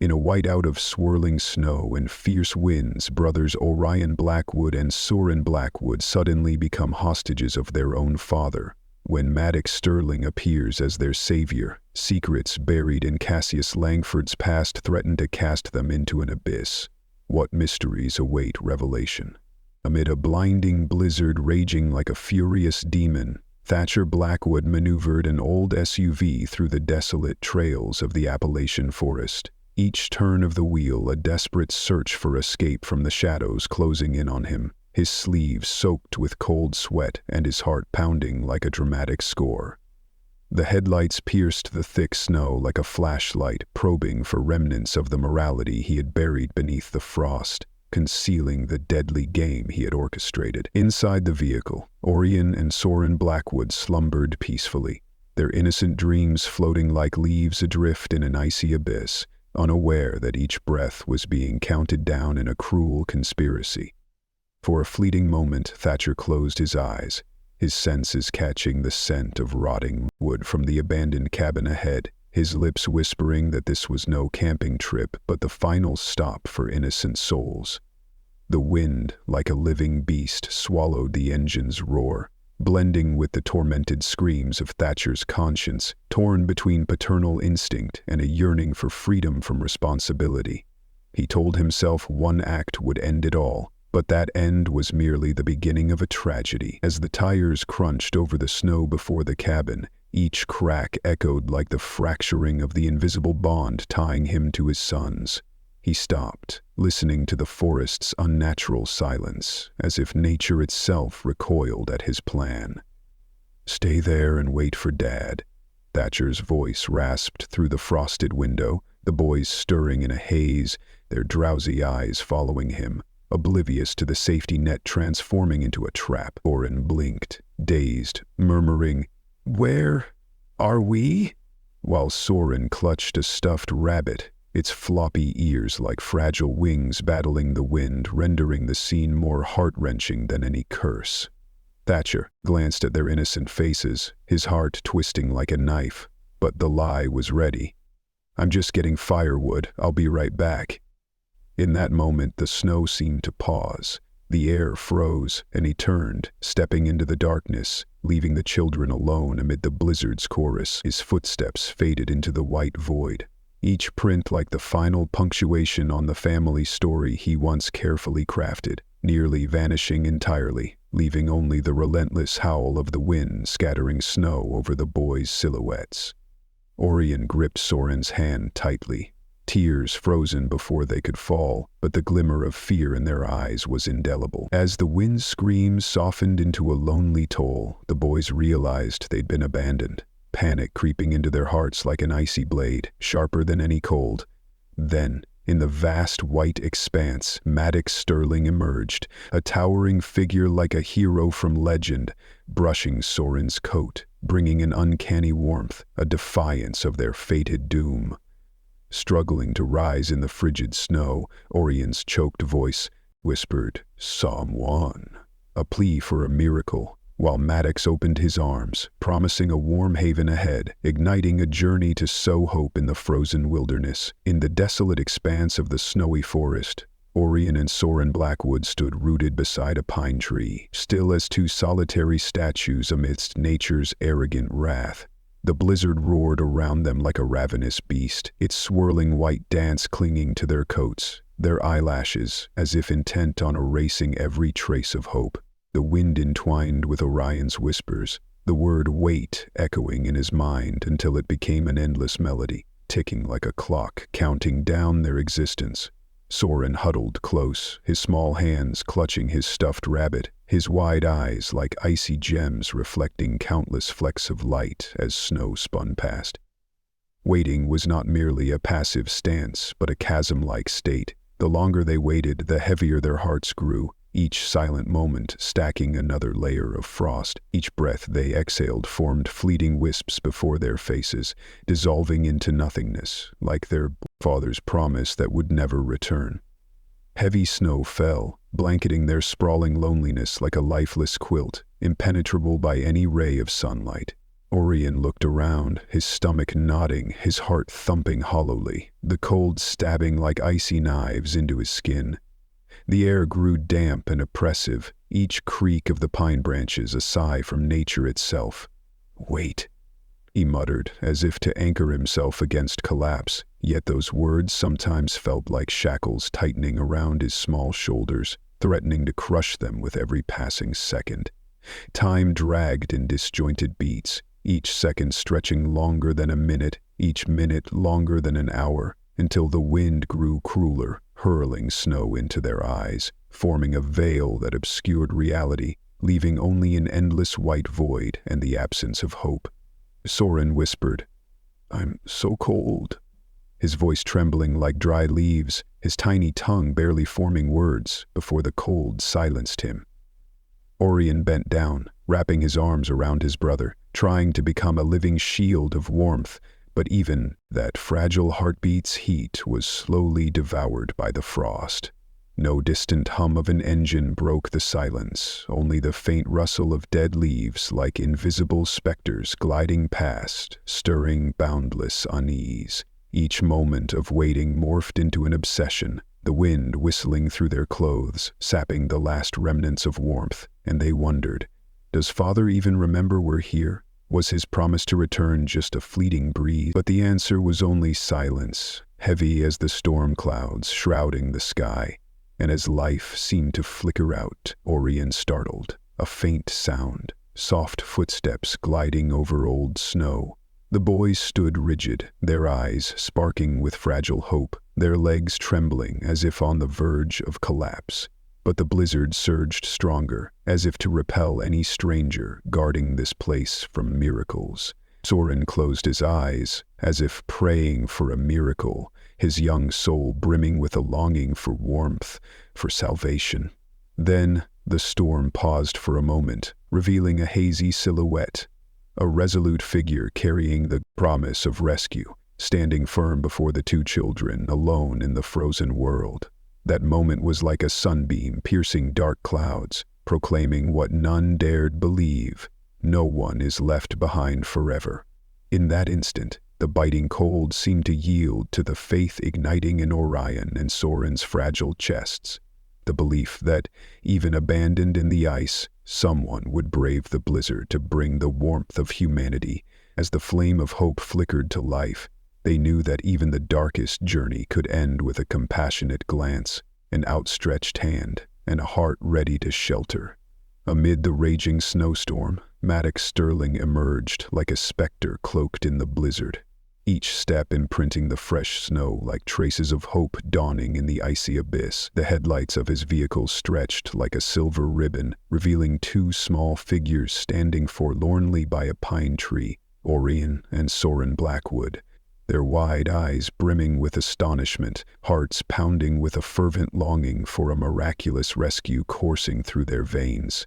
In a whiteout of swirling snow and fierce winds, brothers Orion Blackwood and Soren Blackwood suddenly become hostages of their own father. When Maddock Sterling appears as their savior, secrets buried in Cassius Langford's past threaten to cast them into an abyss. What mysteries await revelation? Amid a blinding blizzard raging like a furious demon, Thatcher Blackwood maneuvered an old SUV through the desolate trails of the Appalachian forest. Each turn of the wheel a desperate search for escape from the shadows closing in on him, his sleeves soaked with cold sweat and his heart pounding like a dramatic score. The headlights pierced the thick snow like a flashlight, probing for remnants of the morality he had buried beneath the frost, concealing the deadly game he had orchestrated. Inside the vehicle, Orion and Soren Blackwood slumbered peacefully, their innocent dreams floating like leaves adrift in an icy abyss, unaware that each breath was being counted down in a cruel conspiracy. For a fleeting moment, Thatcher closed his eyes, his senses catching the scent of rotting wood from the abandoned cabin ahead, his lips whispering that this was no camping trip but the final stop for innocent souls. The wind, like a living beast, swallowed the engine's roar, blending with the tormented screams of Thatcher's conscience, torn between paternal instinct and a yearning for freedom from responsibility. He told himself one act would end it all, but that end was merely the beginning of a tragedy. As the tires crunched over the snow before the cabin, each crack echoed like the fracturing of the invisible bond tying him to his sons. He stopped, listening to the forest's unnatural silence, as if nature itself recoiled at his plan. "Stay there and wait for Dad." Thatcher's voice rasped through the frosted window, the boys stirring in a haze, their drowsy eyes following him, oblivious to the safety net transforming into a trap. Soren blinked, dazed, murmuring, "Where are we?" While Soren clutched a stuffed rabbit, its floppy ears like fragile wings battling the wind, rendering the scene more heart-wrenching than any curse. Thatcher glanced at their innocent faces, his heart twisting like a knife, but the lie was ready. "I'm just getting firewood, I'll be right back." In that moment, the snow seemed to pause. The air froze, and he turned, stepping into the darkness, leaving the children alone amid the blizzard's chorus. His footsteps faded into the white void, each print like the final punctuation on the family story he once carefully crafted, nearly vanishing entirely, leaving only the relentless howl of the wind scattering snow over the boys' silhouettes. Orion gripped Soren's hand tightly, tears frozen before they could fall, but the glimmer of fear in their eyes was indelible. As the wind's screams softened into a lonely toll, the boys realized they'd been abandoned, panic creeping into their hearts like an icy blade, sharper than any cold. Then, in the vast white expanse, Maddock Sterling emerged, a towering figure like a hero from legend, brushing Soren's coat, bringing an uncanny warmth, a defiance of their fated doom. Struggling to rise in the frigid snow, Orion's choked voice whispered, "Someone," a plea for a miracle, while Maddox opened his arms, promising a warm haven ahead, igniting a journey to sow hope in the frozen wilderness. In the desolate expanse of the snowy forest, Orion and Soren Blackwood stood rooted beside a pine tree, still as two solitary statues amidst nature's arrogant wrath. The blizzard roared around them like a ravenous beast, its swirling white dance clinging to their coats, their eyelashes as if intent on erasing every trace of hope. The wind entwined with Orion's whispers, the word "wait" echoing in his mind until it became an endless melody, ticking like a clock, counting down their existence. Soren huddled close, his small hands clutching his stuffed rabbit, his wide eyes like icy gems reflecting countless flecks of light as snow spun past. Waiting was not merely a passive stance, but a chasm-like state. The longer they waited, the heavier their hearts grew, each silent moment stacking another layer of frost. Each breath they exhaled formed fleeting wisps before their faces, dissolving into nothingness, like their father's promise that would never return. Heavy snow fell, blanketing their sprawling loneliness like a lifeless quilt, impenetrable by any ray of sunlight. Orion looked around, his stomach knotting, his heart thumping hollowly, the cold stabbing like icy knives into his skin. The air grew damp and oppressive, each creak of the pine branches a sigh from nature itself. "Wait," he muttered, as if to anchor himself against collapse, yet those words sometimes felt like shackles tightening around his small shoulders, threatening to crush them with every passing second. Time dragged in disjointed beats, each second stretching longer than a minute, each minute longer than an hour, until the wind grew crueler, hurling snow into their eyes, forming a veil that obscured reality, leaving only an endless white void and the absence of hope. Soren whispered, "I'm so cold," his voice trembling like dry leaves, his tiny tongue barely forming words before the cold silenced him. Orion bent down, wrapping his arms around his brother, trying to become a living shield of warmth, but even that fragile heartbeat's heat was slowly devoured by the frost. No distant hum of an engine broke the silence, only the faint rustle of dead leaves like invisible specters gliding past, stirring boundless unease. Each moment of waiting morphed into an obsession, the wind whistling through their clothes, sapping the last remnants of warmth, and they wondered, does Father even remember we're here? Was his promise to return just a fleeting breeze? But the answer was only silence, heavy as the storm clouds shrouding the sky. And as life seemed to flicker out, Orion startled. A faint sound, soft footsteps gliding over old snow. The boys stood rigid, their eyes sparking with fragile hope, their legs trembling as if on the verge of collapse. But the blizzard surged stronger, as if to repel any stranger guarding this place from miracles. Soren closed his eyes, as if praying for a miracle, his young soul brimming with a longing for warmth, for salvation. Then the storm paused for a moment, revealing a hazy silhouette, a resolute figure carrying the promise of rescue, standing firm before the two children, alone in the frozen world. That moment was like a sunbeam piercing dark clouds, proclaiming what none dared believe: no one is left behind forever. In that instant, the biting cold seemed to yield to the faith igniting in Orion and Soren's fragile chests, the belief that, even abandoned in the ice, someone would brave the blizzard to bring the warmth of humanity. As the flame of hope flickered to life, they knew that even the darkest journey could end with a compassionate glance, an outstretched hand, and a heart ready to shelter. Amid the raging snowstorm, Maddock Sterling emerged like a specter cloaked in the blizzard, each step imprinting the fresh snow like traces of hope dawning in the icy abyss. The headlights of his vehicle stretched like a silver ribbon, revealing two small figures standing forlornly by a pine tree, Orion and Soren Blackwood, their wide eyes brimming with astonishment, hearts pounding with a fervent longing for a miraculous rescue coursing through their veins.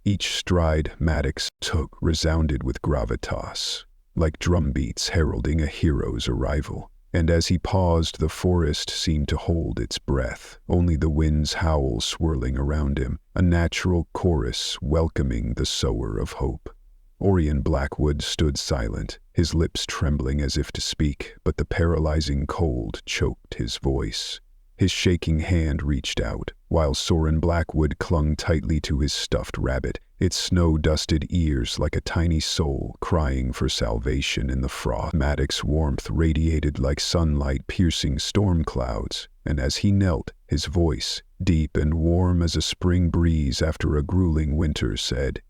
Each stride Maddock took resounded with gravitas, like drumbeats heralding a hero's arrival. And as he paused, the forest seemed to hold its breath, only the wind's howl swirling around him, a natural chorus welcoming the sower of hope. Orion Blackwood stood silent, his lips trembling as if to speak, but the paralyzing cold choked his voice. His shaking hand reached out, while Soren Blackwood clung tightly to his stuffed rabbit, its snow-dusted ears like a tiny soul crying for salvation in the frost. Maddock's warmth radiated like sunlight piercing storm clouds, and as he knelt, his voice, deep and warm as a spring breeze after a grueling winter, said,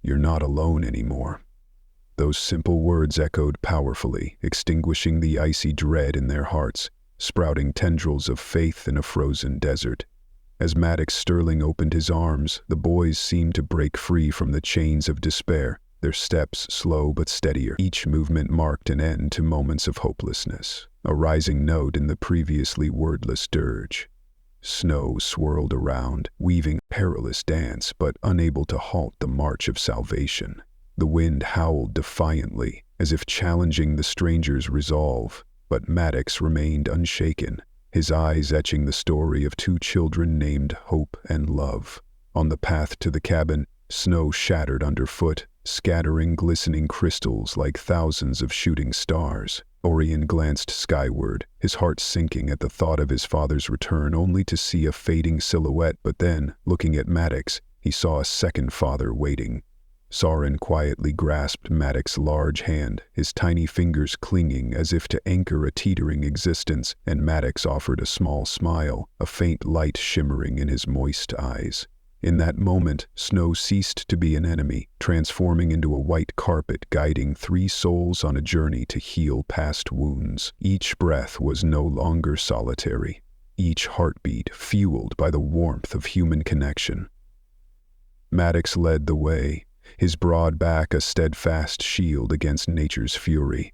"You're not alone anymore." Those simple words echoed powerfully, extinguishing the icy dread in their hearts, sprouting tendrils of faith in a frozen desert. As Maddock Sterling opened his arms, the boys seemed to break free from the chains of despair, their steps slow but steadier. Each movement marked an end to moments of hopelessness, a rising note in the previously wordless dirge. Snow swirled around, weaving a perilous dance, but unable to halt the march of salvation. The wind howled defiantly, as if challenging the stranger's resolve, but Maddox remained unshaken, his eyes etching the story of two children named Hope and Love. On the path to the cabin, snow shattered underfoot, scattering glistening crystals like thousands of shooting stars. Orion glanced skyward, his heart sinking at the thought of his father's return, only to see a fading silhouette. But then, looking at Maddox, he saw a second father waiting. Soren quietly grasped Maddox's large hand, his tiny fingers clinging as if to anchor a teetering existence, and Maddox offered a small smile, a faint light shimmering in his moist eyes. In that moment, snow ceased to be an enemy, transforming into a white carpet guiding three souls on a journey to heal past wounds. Each breath was no longer solitary, each heartbeat fueled by the warmth of human connection. Maddox led the way, his broad back a steadfast shield against nature's fury.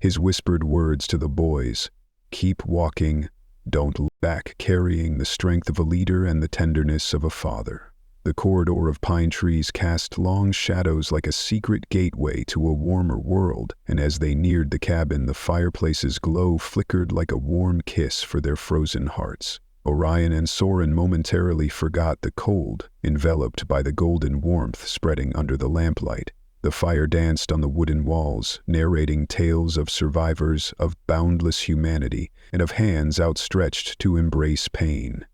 His whispered words to the boys, "Keep walking, don't look back," carrying the strength of a leader and the tenderness of a father. The corridor of pine trees cast long shadows like a secret gateway to a warmer world, and as they neared the cabin, the fireplace's glow flickered like a warm kiss for their frozen hearts. Orion and Soren momentarily forgot the cold, enveloped by the golden warmth spreading under the lamplight. The fire danced on the wooden walls, narrating tales of survivors, of boundless humanity, and of hands outstretched to embrace pain.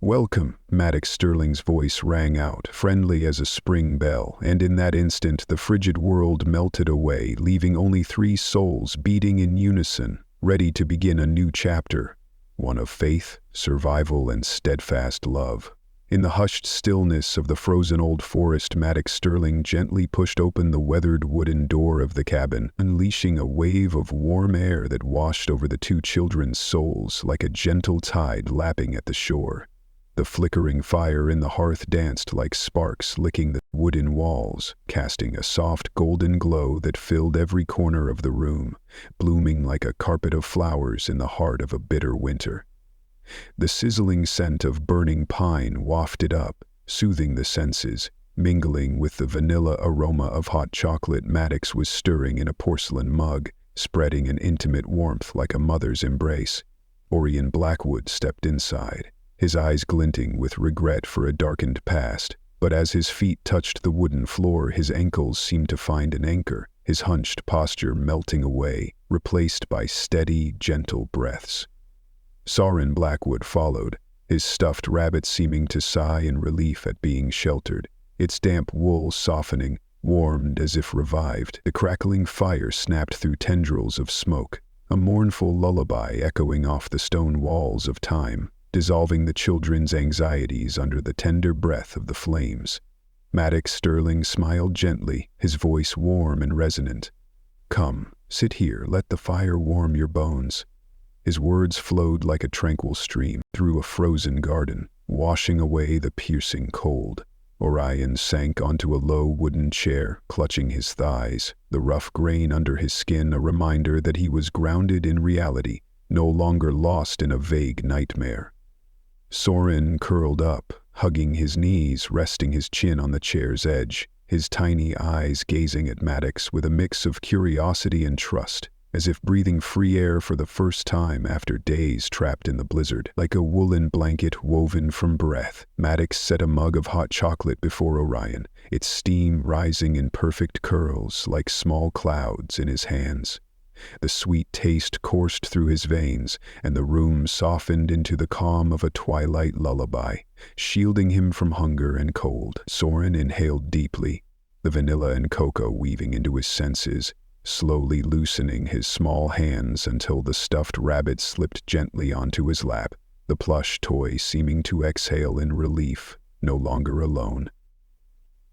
"Welcome," Maddock Sterling's voice rang out, friendly as a spring bell, and in that instant the frigid world melted away, leaving only three souls beating in unison, ready to begin a new chapter, one of faith, survival, and steadfast love. In the hushed stillness of the frozen old forest, Maddock Sterling gently pushed open the weathered wooden door of the cabin, unleashing a wave of warm air that washed over the two children's souls like a gentle tide lapping at the shore. The flickering fire in the hearth danced like sparks licking the wooden walls, casting a soft golden glow that filled every corner of the room, blooming like a carpet of flowers in the heart of a bitter winter. The sizzling scent of burning pine wafted up, soothing the senses. Mingling with the vanilla aroma of hot chocolate, Maddox was stirring in a porcelain mug, spreading an intimate warmth like a mother's embrace. Orion Blackwood stepped inside, his eyes glinting with regret for a darkened past, but as his feet touched the wooden floor, his ankles seemed to find an anchor, his hunched posture melting away, replaced by steady, gentle breaths. Soren Blackwood followed, his stuffed rabbit seeming to sigh in relief at being sheltered, its damp wool softening, warmed as if revived. The crackling fire snapped through tendrils of smoke, a mournful lullaby echoing off the stone walls of time, dissolving the children's anxieties under the tender breath of the flames. Maddock Sterling smiled gently, his voice warm and resonant. "Come, sit here, let the fire warm your bones." His words flowed like a tranquil stream through a frozen garden, washing away the piercing cold. Orion sank onto a low wooden chair, clutching his thighs, the rough grain under his skin a reminder that he was grounded in reality, no longer lost in a vague nightmare. Soren curled up, hugging his knees, resting his chin on the chair's edge, his tiny eyes gazing at Maddox with a mix of curiosity and trust, as if breathing free air for the first time after days trapped in the blizzard. Like a woolen blanket woven from breath, Maddox set a mug of hot chocolate before Orion, its steam rising in perfect curls like small clouds in his hands. The sweet taste coursed through his veins, and the room softened into the calm of a twilight lullaby, shielding him from hunger and cold. Soren inhaled deeply, the vanilla and cocoa weaving into his senses, slowly loosening his small hands until the stuffed rabbit slipped gently onto his lap, the plush toy seeming to exhale in relief, no longer alone.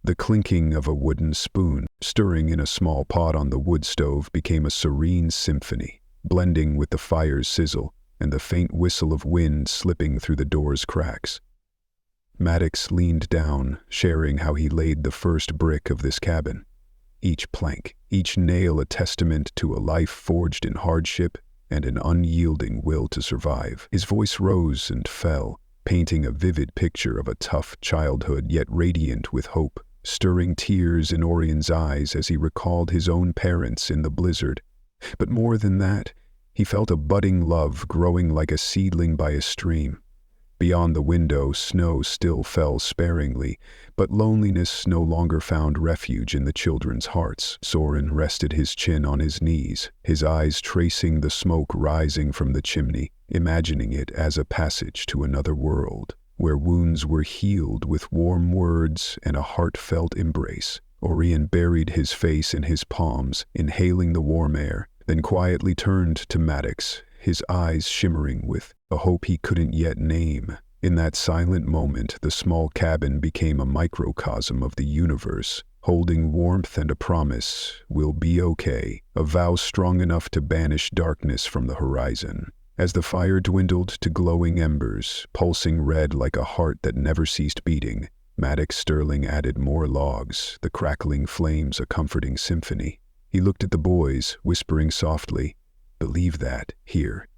The clinking of a wooden spoon, stirring in a small pot on the wood stove, became a serene symphony, blending with the fire's sizzle and the faint whistle of wind slipping through the door's cracks. Maddox leaned down, sharing how he laid the first brick of this cabin. Each plank, each nail a testament to a life forged in hardship and an unyielding will to survive. His voice rose and fell, painting a vivid picture of a tough childhood yet radiant with hope, stirring tears in Orion's eyes as he recalled his own parents in the blizzard. But more than that, he felt a budding love growing like a seedling by a stream. Beyond the window, snow still fell sparingly, but loneliness no longer found refuge in the children's hearts. Soren rested his chin on his knees, his eyes tracing the smoke rising from the chimney, imagining it as a passage to another world, where wounds were healed with warm words and a heartfelt embrace. Orion buried his face in his palms, inhaling the warm air, then quietly turned to Maddock, his eyes shimmering with a hope he couldn't yet name. In that silent moment, the small cabin became a microcosm of the universe, holding warmth and a promise, "We'll be okay," a vow strong enough to banish darkness from the horizon. As the fire dwindled to glowing embers, pulsing red like a heart that never ceased beating, Maddock Sterling added more logs, the crackling flames a comforting symphony. He looked at the boys, whispering softly, "Believe that, here.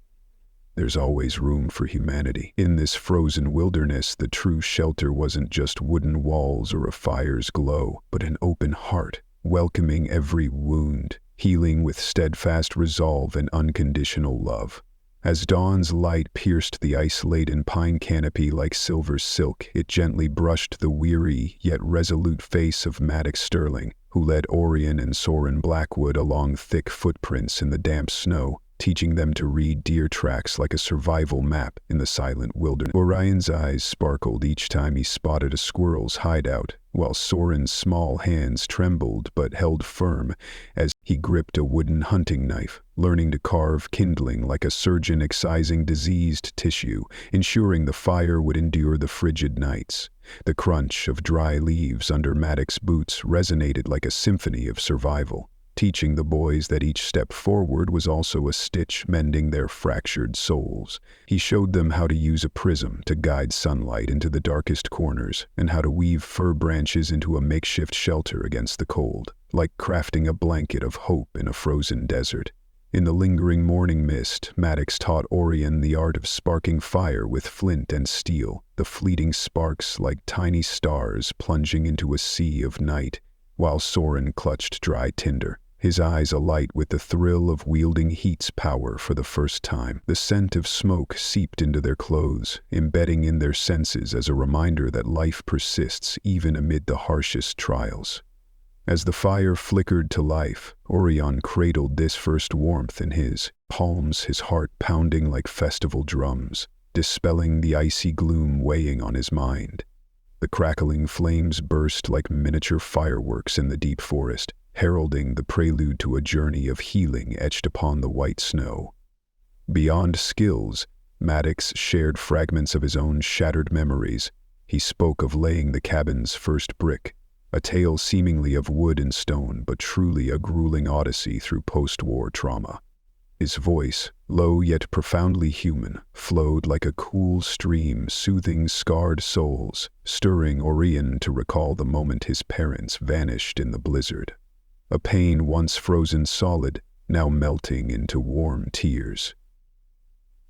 There's always room for humanity." In this frozen wilderness, the true shelter wasn't just wooden walls or a fire's glow, but an open heart, welcoming every wound, healing with steadfast resolve and unconditional love. As dawn's light pierced the ice-laden pine canopy like silver silk, it gently brushed the weary yet resolute face of Maddock Sterling, who led Orion and Soren Blackwood along thick footprints in the damp snow, teaching them to read deer tracks like a survival map in the silent wilderness. Orion's eyes sparkled each time he spotted a squirrel's hideout, while Soren's small hands trembled but held firm as he gripped a wooden hunting knife, learning to carve kindling like a surgeon excising diseased tissue, ensuring the fire would endure the frigid nights. The crunch of dry leaves under Maddock's boots resonated like a symphony of survival, teaching the boys that each step forward was also a stitch mending their fractured souls. He showed them how to use a prism to guide sunlight into the darkest corners, and how to weave fir branches into a makeshift shelter against the cold, like crafting a blanket of hope in a frozen desert. In the lingering morning mist, Maddock taught Orion the art of sparking fire with flint and steel, the fleeting sparks like tiny stars plunging into a sea of night, while Soren clutched dry tinder, his eyes alight with the thrill of wielding heat's power for the first time. The scent of smoke seeped into their clothes, embedding in their senses as a reminder that life persists even amid the harshest trials. As the fire flickered to life, Orion cradled this first warmth in his palms, his heart pounding like festival drums, dispelling the icy gloom weighing on his mind. The crackling flames burst like miniature fireworks in the deep forest, heralding the prelude to a journey of healing etched upon the white snow. Beyond skills, Maddock shared fragments of his own shattered memories. He spoke of laying the cabin's first brick, a tale seemingly of wood and stone, but truly a grueling odyssey through post-war trauma. His voice, low yet profoundly human, flowed like a cool stream soothing scarred souls, stirring Orion to recall the moment his parents vanished in the blizzard. A pain once frozen solid, now melting into warm tears.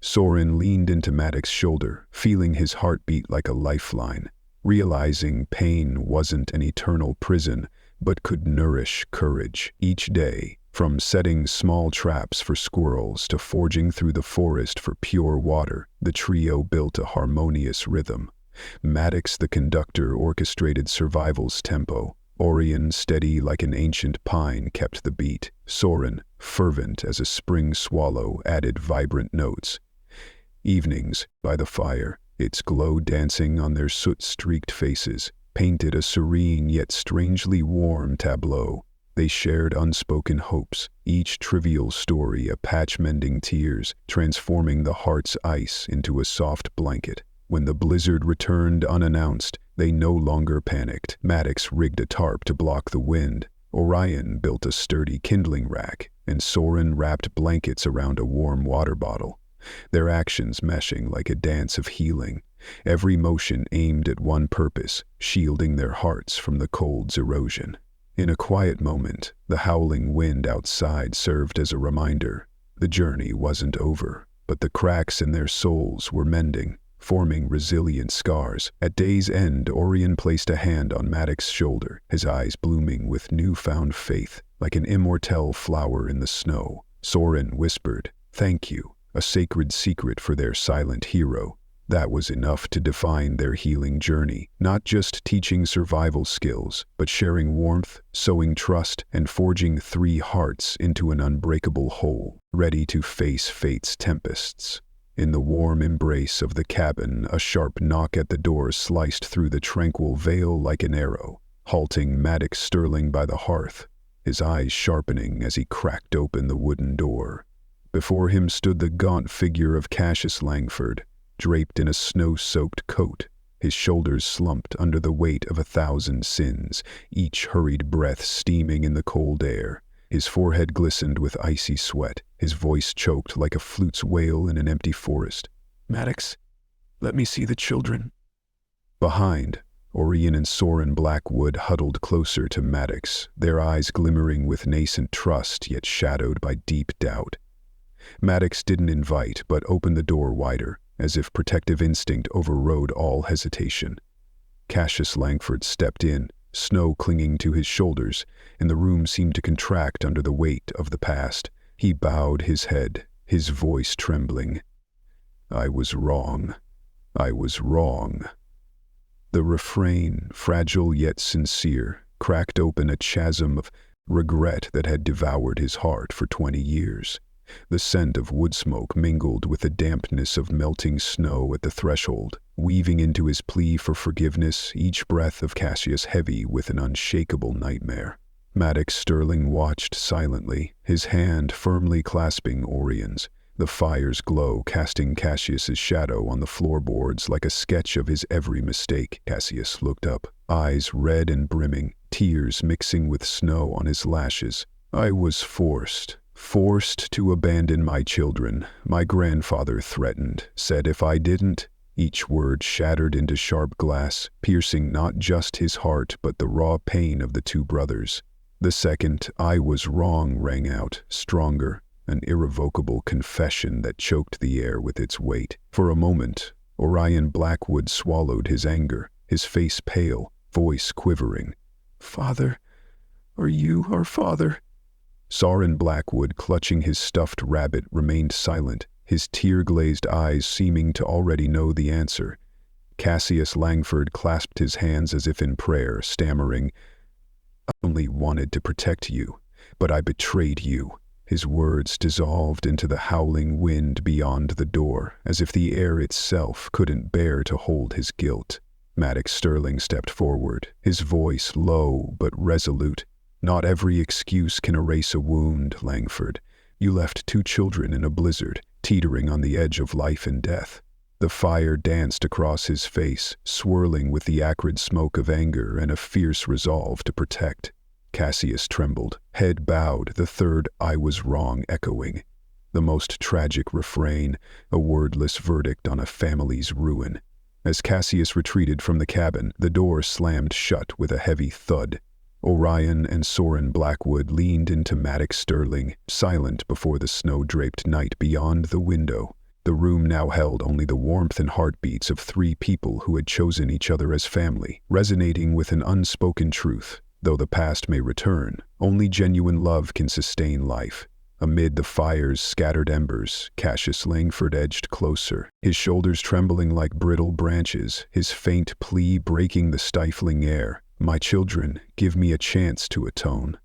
Soren leaned into Maddock's shoulder, feeling his heart beat like a lifeline, realizing pain wasn't an eternal prison, but could nourish courage. Each day, from setting small traps for squirrels to forging through the forest for pure water, the trio built a harmonious rhythm. Maddock, the conductor, orchestrated survival's tempo. Orion, steady like an ancient pine, kept the beat. Soren, fervent as a spring swallow, added vibrant notes. Evenings, by the fire, its glow dancing on their soot-streaked faces, painted a serene yet strangely warm tableau. They shared unspoken hopes, each trivial story a patch-mending tears, transforming the heart's ice into a soft blanket. When the blizzard returned unannounced, they no longer panicked. Maddock rigged a tarp to block the wind. Orion built a sturdy kindling rack, and Soren wrapped blankets around a warm water bottle, their actions meshing like a dance of healing, every motion aimed at one purpose, shielding their hearts from the cold's erosion. In a quiet moment, the howling wind outside served as a reminder. The journey wasn't over, but the cracks in their souls were mending, forming resilient scars. At day's end, Orion placed a hand on Maddock's shoulder, his eyes blooming with newfound faith, like an immortelle flower in the snow. Soren whispered, "Thank you," a sacred secret for their silent hero, That was enough to define their healing journey, not just teaching survival skills, but sharing warmth, sowing trust, and forging 3 hearts into an unbreakable whole, ready to face fate's tempests. In the warm embrace of the cabin, a sharp knock at the door sliced through the tranquil veil like an arrow, halting Maddock Sterling by the hearth, his eyes sharpening as he cracked open the wooden door. Before him stood the gaunt figure of Cassius Langford, draped in a snow-soaked coat, his shoulders slumped under the weight of 1,000 sins, each hurried breath steaming in the cold air. His forehead glistened with icy sweat, his voice choked like a flute's wail in an empty forest. "Maddox, let me see the children." Behind, Orion and Soren Blackwood huddled closer to Maddox, their eyes glimmering with nascent trust yet shadowed by deep doubt. Maddox didn't invite but opened the door wider, as if protective instinct overrode all hesitation. Cassius Langford stepped in, snow clinging to his shoulders, and the room seemed to contract under the weight of the past. He bowed his head, his voice trembling. "I was wrong. I was wrong." The refrain, fragile yet sincere, cracked open a chasm of regret that had devoured his heart for 20 years. The scent of wood smoke mingled with the dampness of melting snow at the threshold, weaving into his plea for forgiveness, each breath of Cassius heavy with an unshakable nightmare. Maddock Sterling watched silently, his hand firmly clasping Orion's, the fire's glow casting Cassius's shadow on the floorboards like a sketch of his every mistake. Cassius looked up, eyes red and brimming, tears mixing with snow on his lashes. "I was forced to abandon my children. My grandfather threatened, said if I didn't." Each word shattered into sharp glass, piercing not just his heart but the raw pain of the 2 brothers. The second "I was wrong" rang out, stronger, an irrevocable confession that choked the air with its weight. For a moment, Orion Blackwood swallowed his anger, his face pale, voice quivering. "Father, are you our father?" Soren Blackwood, clutching his stuffed rabbit, remained silent, his tear-glazed eyes seeming to already know the answer. Cassius Langford clasped his hands as if in prayer, stammering, "I only wanted to protect you, but I betrayed you." His words dissolved into the howling wind beyond the door, as if the air itself couldn't bear to hold his guilt. Maddock Sterling stepped forward, his voice low but resolute. "Not every excuse can erase a wound, Langford. You left 2 children in a blizzard, teetering on the edge of life and death." The fire danced across his face, swirling with the acrid smoke of anger and a fierce resolve to protect. Cassius trembled, head bowed, the third "I was wrong" echoing. The most tragic refrain, a wordless verdict on a family's ruin. As Cassius retreated from the cabin, the door slammed shut with a heavy thud. Orion and Soren Blackwood leaned into Maddock Sterling, silent before the snow-draped night beyond the window. The room now held only the warmth and heartbeats of 3 people who had chosen each other as family, resonating with an unspoken truth. Though the past may return, only genuine love can sustain life. Amid the fire's scattered embers, Cassius Langford edged closer, his shoulders trembling like brittle branches, his faint plea breaking the stifling air. "My children, give me a chance to atone."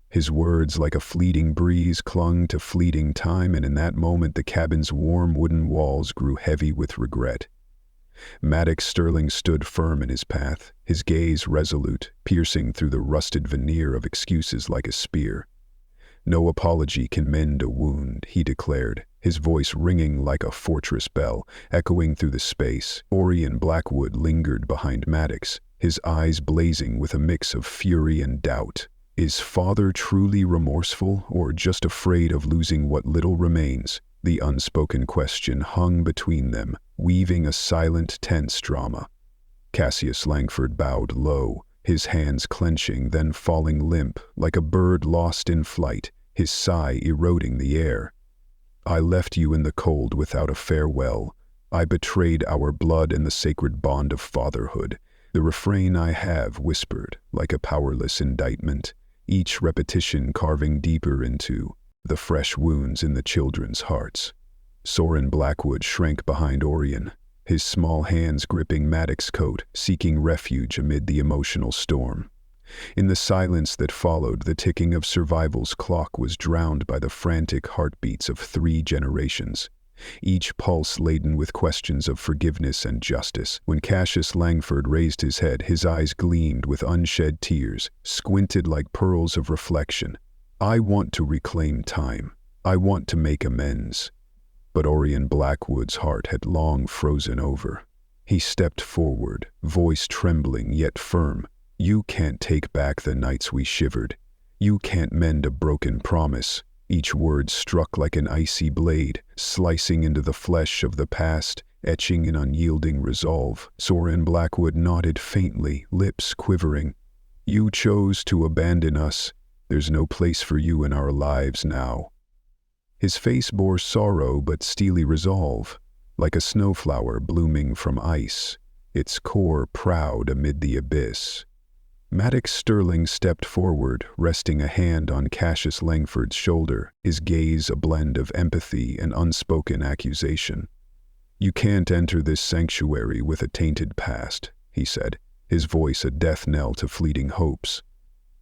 His words, like a fleeting breeze, clung to fleeting time, and in that moment the cabin's warm wooden walls grew heavy with regret. Maddock Sterling stood firm in his path, his gaze resolute, piercing through the rusted veneer of excuses like a spear. "No apology can mend a wound," he declared, his voice ringing like a fortress bell, echoing through the space. Orion Blackwood lingered behind Maddox, his eyes blazing with a mix of fury and doubt. Is father truly remorseful, or just afraid of losing what little remains? The unspoken question hung between them, weaving a silent, tense drama. Cassius Langford bowed low, his hands clenching, then falling limp, like a bird lost in flight, his sigh eroding the air. "I left you in the cold without a farewell. I betrayed our blood and the sacred bond of fatherhood. The refrain I have whispered, like a powerless indictment, each repetition carving deeper into the fresh wounds in the children's hearts." Soren Blackwood shrank behind Orion, his small hands gripping Maddock's coat, seeking refuge amid the emotional storm. In the silence that followed, the ticking of survival's clock was drowned by the frantic heartbeats of 3 generations, each pulse laden with questions of forgiveness and justice. When Cassius Langford raised his head, his eyes gleamed with unshed tears, squinted like pearls of reflection. "I want to reclaim time. I want to make amends." But Orion Blackwood's heart had long frozen over. He stepped forward, voice trembling yet firm. "You can't take back the nights we shivered. You can't mend a broken promise." Each word struck like an icy blade, slicing into the flesh of the past, etching in unyielding resolve. Soren Blackwood nodded faintly, lips quivering. "You chose to abandon us. There's no place for you in our lives now." His face bore sorrow but steely resolve, like a snowflower blooming from ice, its core proud amid the abyss. Maddock Sterling stepped forward, resting a hand on Cassius Langford's shoulder, his gaze a blend of empathy and unspoken accusation. "You can't enter this sanctuary with a tainted past," he said, his voice a death knell to fleeting hopes.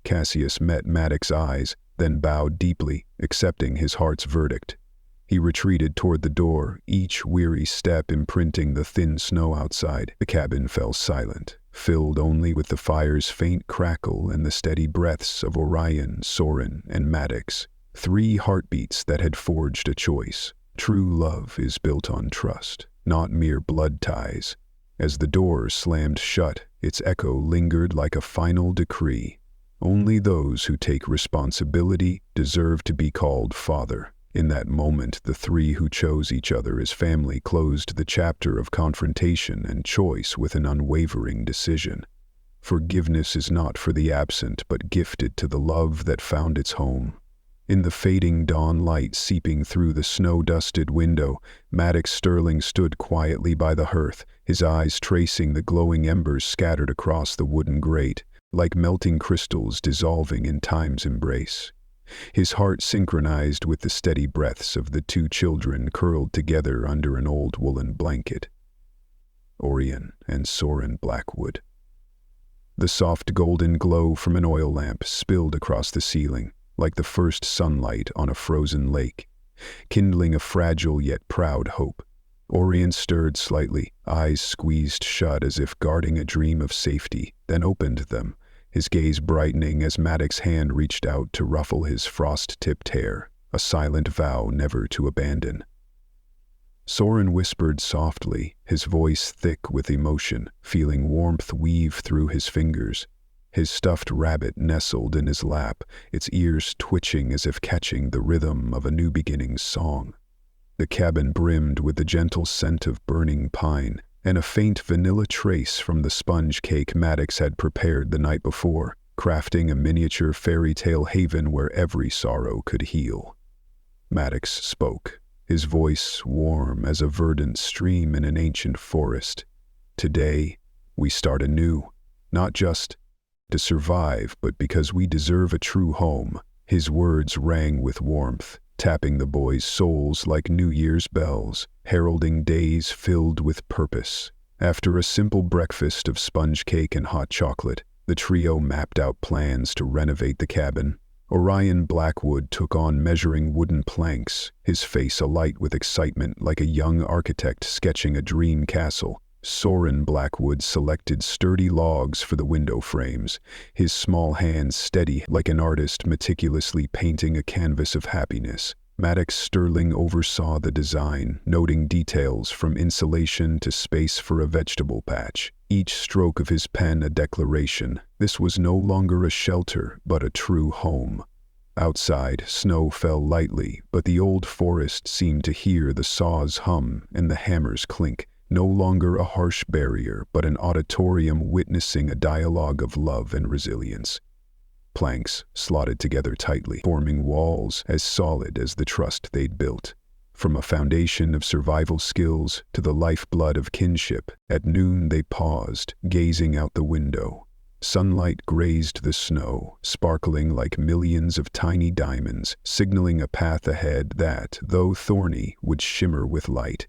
Cassius met Maddock's eyes, then bowed deeply, accepting his heart's verdict. He retreated toward the door, each weary step imprinting the thin snow outside. The cabin fell silent, filled only with the fire's faint crackle and the steady breaths of Orion, Soren, and Maddox, 3 heartbeats that had forged a choice. True love is built on trust, not mere blood ties. As the door slammed shut, its echo lingered like a final decree. Only those who take responsibility deserve to be called father. In that moment, the 3 who chose each other as family closed the chapter of confrontation and choice with an unwavering decision. Forgiveness is not for the absent, but gifted to the love that found its home. In the fading dawn light seeping through the snow-dusted window, Maddock Sterling stood quietly by the hearth, his eyes tracing the glowing embers scattered across the wooden grate, like melting crystals dissolving in time's embrace. His heart synchronized with the steady breaths of the 2 children curled together under an old woolen blanket. Orion and Soren Blackwood. The soft golden glow from an oil lamp spilled across the ceiling, like the first sunlight on a frozen lake, kindling a fragile yet proud hope. Orion stirred slightly, eyes squeezed shut as if guarding a dream of safety, then opened them, his gaze brightening as Maddock's hand reached out to ruffle his frost-tipped hair, a silent vow never to abandon. Soren whispered softly, his voice thick with emotion, feeling warmth weave through his fingers. His stuffed rabbit nestled in his lap, its ears twitching as if catching the rhythm of a new beginning's song. The cabin brimmed with the gentle scent of burning pine, and a faint vanilla trace from the sponge cake Maddox had prepared the night before, crafting a miniature fairy tale haven where every sorrow could heal. Maddox spoke, his voice warm as a verdant stream in an ancient forest. "Today, we start anew, not just to survive, but because we deserve a true home." His words rang with warmth, tapping the boys' souls like New Year's bells, heralding days filled with purpose. After a simple breakfast of sponge cake and hot chocolate, the trio mapped out plans to renovate the cabin. Orion Blackwood took on measuring wooden planks, his face alight with excitement like a young architect sketching a dream castle. Soren Blackwood selected sturdy logs for the window frames, his small hands steady like an artist meticulously painting a canvas of happiness. Maddock Sterling oversaw the design, noting details from insulation to space for a vegetable patch. Each stroke of his pen a declaration. This was no longer a shelter, but a true home. Outside, snow fell lightly, but the old forest seemed to hear the saws hum and the hammers clink. No longer a harsh barrier, but an auditorium witnessing a dialogue of love and resilience. Planks slotted together tightly, forming walls as solid as the trust they'd built. From a foundation of survival skills to the lifeblood of kinship, at noon they paused, gazing out the window. Sunlight grazed the snow, sparkling like millions of tiny diamonds, signaling a path ahead that, though thorny, would shimmer with light.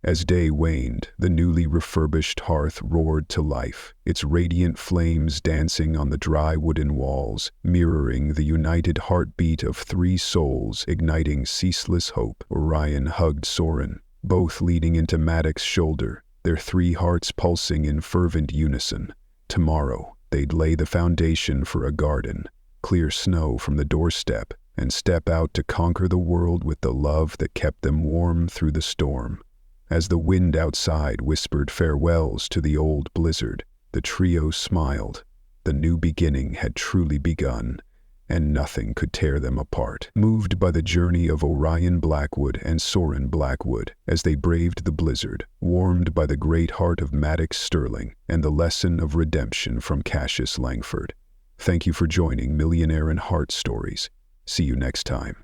As day waned, the newly refurbished hearth roared to life, its radiant flames dancing on the dry wooden walls, mirroring the united heartbeat of three souls igniting ceaseless hope. Orion hugged Soren, both leaning into Maddock's shoulder, their three hearts pulsing in fervent unison. Tomorrow, they'd lay the foundation for a garden, clear snow from the doorstep, and step out to conquer the world with the love that kept them warm through the storm. As the wind outside whispered farewells to the old blizzard, the trio smiled. The new beginning had truly begun, and nothing could tear them apart. Moved by the journey of Orion Blackwood and Soren Blackwood as they braved the blizzard, warmed by the great heart of Maddock Sterling and the lesson of redemption from Cassius Langford. Thank you for joining Millionaire and Heart Stories. See you next time.